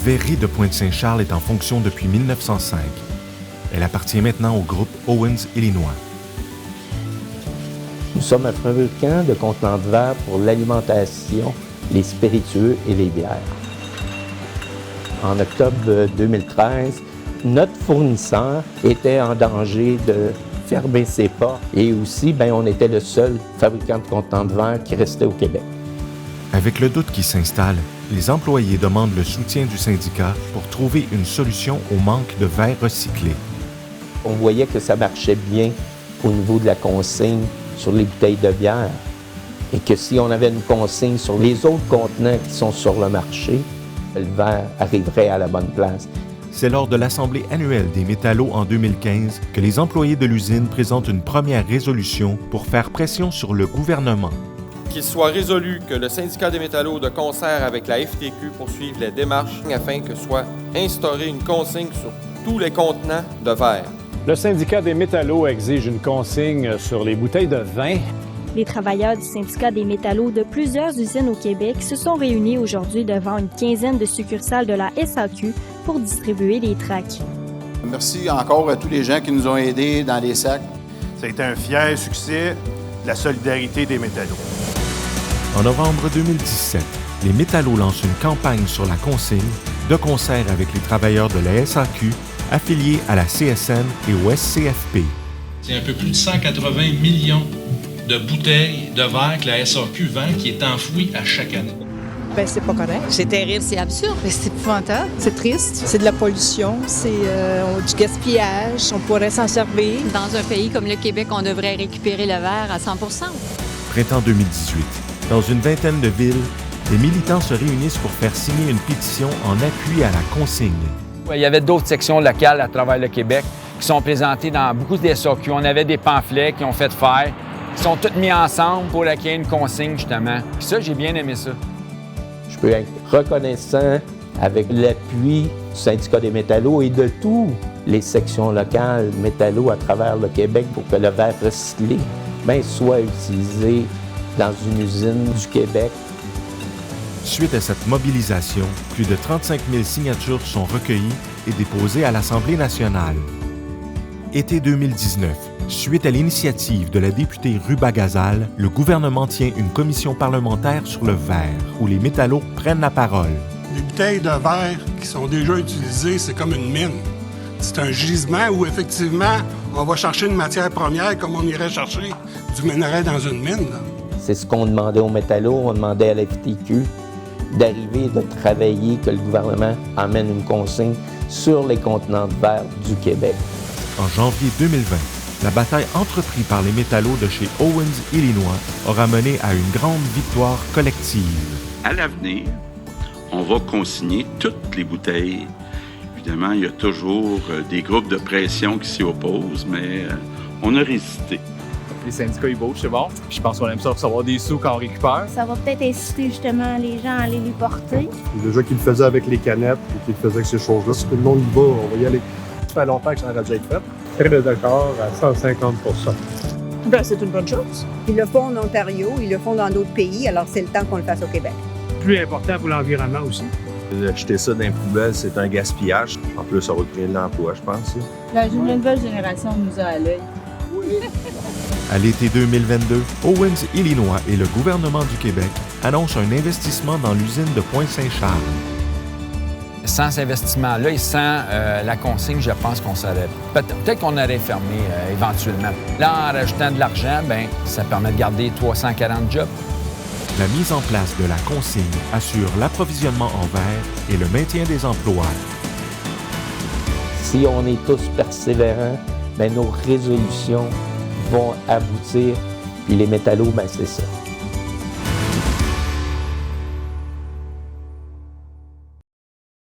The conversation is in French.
verrerie de Pointe-Saint-Charles est en fonction depuis 1905. Elle appartient maintenant au groupe Owens Illinois. Nous sommes un fabricant de contenants de verre pour l'alimentation, les spiritueux et les bières. En octobre 2013, notre fournisseur était en danger de fermer ses portes et aussi, on était le seul fabricant de contenants de verre qui restait au Québec. Avec le doute qui s'installe, les employés demandent le soutien du syndicat pour trouver une solution au manque de verre recyclé. On voyait que ça marchait bien au niveau de la consigne sur les bouteilles de bière et que si on avait une consigne sur les autres contenants qui sont sur le marché, le verre arriverait à la bonne place. C'est lors de l'Assemblée annuelle des métallos en 2015 que les employés de l'usine présentent une première résolution pour faire pression sur le gouvernement. Qu'il soit résolu que le syndicat des métallos, de concert avec la FTQ, poursuive les démarches afin que soit instaurée une consigne sur tous les contenants de verre. Le syndicat des métallos exige une consigne sur les bouteilles de vin. Les travailleurs du syndicat des métallos de plusieurs usines au Québec se sont réunis aujourd'hui devant une quinzaine de succursales de la SAQ pour distribuer des tracts. Merci encore à tous les gens qui nous ont aidés dans les sacs. Ça a été un fier succès de la solidarité des métallos. En novembre 2017, les métallos lancent une campagne sur la consigne, de concert avec les travailleurs de la SAQ, affiliés à la CSN et au SCFP. C'est un peu plus de 180 millions de bouteilles de verre que la SAQ vend qui est enfouie à chaque année. C'est pas correct. C'est terrible, c'est absurde. C'est épouvantable. C'est triste. C'est de la pollution. C'est du gaspillage. On pourrait s'en servir. Dans un pays comme le Québec, on devrait récupérer le verre à 100 Printemps 2018. Dans une vingtaine de villes, les militants se réunissent pour faire signer une pétition en appui à la consigne. Il y avait d'autres sections locales à travers le Québec qui sont présentées dans beaucoup de SAQ. On avait des pamphlets qui ont fait faire, qui sont tous mis ensemble pour qu'il y ait une consigne, justement. Puis ça, j'ai bien aimé ça. Je peux être reconnaissant avec l'appui du syndicat des métallos et de toutes les sections locales métallos à travers le Québec pour que le verre recyclé soit utilisé dans une usine du Québec. Suite à cette mobilisation, plus de 35 000 signatures sont recueillies et déposées à l'Assemblée nationale. Été 2019, suite à l'initiative de la députée Ruba Gazal, le gouvernement tient une commission parlementaire sur le verre, où les métallos prennent la parole. Les bouteilles de verre qui sont déjà utilisées, c'est comme une mine. C'est un gisement où, effectivement, on va chercher une matière première comme on irait chercher du minerai dans une mine. C'est ce qu'on demandait aux métallos, on demandait à la FTQ d'arriver, de travailler, que le gouvernement amène une consigne sur les contenants de verre du Québec. En janvier 2020, la bataille entreprise par les métallos de chez Owens Illinois aura mené à une grande victoire collective. À l'avenir, on va consigner toutes les bouteilles. Évidemment, il y a toujours des groupes de pression qui s'y opposent, mais on a résisté. Les syndicats, ils bougent, c'est bon. Je pense qu'on aime ça recevoir des sous quand on récupère. Ça va peut-être inciter justement les gens à aller les porter. Déjà qu'ils le faisaient avec les canettes et qu'ils le faisaient avec ces choses-là, si tout le monde y va, on va y aller. Ça fait longtemps que ça aurait déjà été fait. Très d'accord à 150 %. C'est une bonne chose. Ils le font en Ontario, ils le font dans d'autres pays, alors c'est le temps qu'on le fasse au Québec. Plus important pour l'environnement aussi. Jeter ça dans les poubelles, c'est un gaspillage. En plus, ça va créer de l'emploi, je pense. La nouvelle génération nous a à l'œil. À l'été 2022, Owens Illinois et le gouvernement du Québec annoncent un investissement dans l'usine de Pointe-Saint-Charles. Sans cet investissement-là et sans la consigne, je pense qu'on serait... Peut-être qu'on aurait fermé éventuellement. Là, en rajoutant de l'argent, ça permet de garder 340 jobs. La mise en place de la consigne assure l'approvisionnement en verre et le maintien des emplois. Si on est tous persévérants, nos résolutions vont aboutir. Puis les métallos, c'est ça.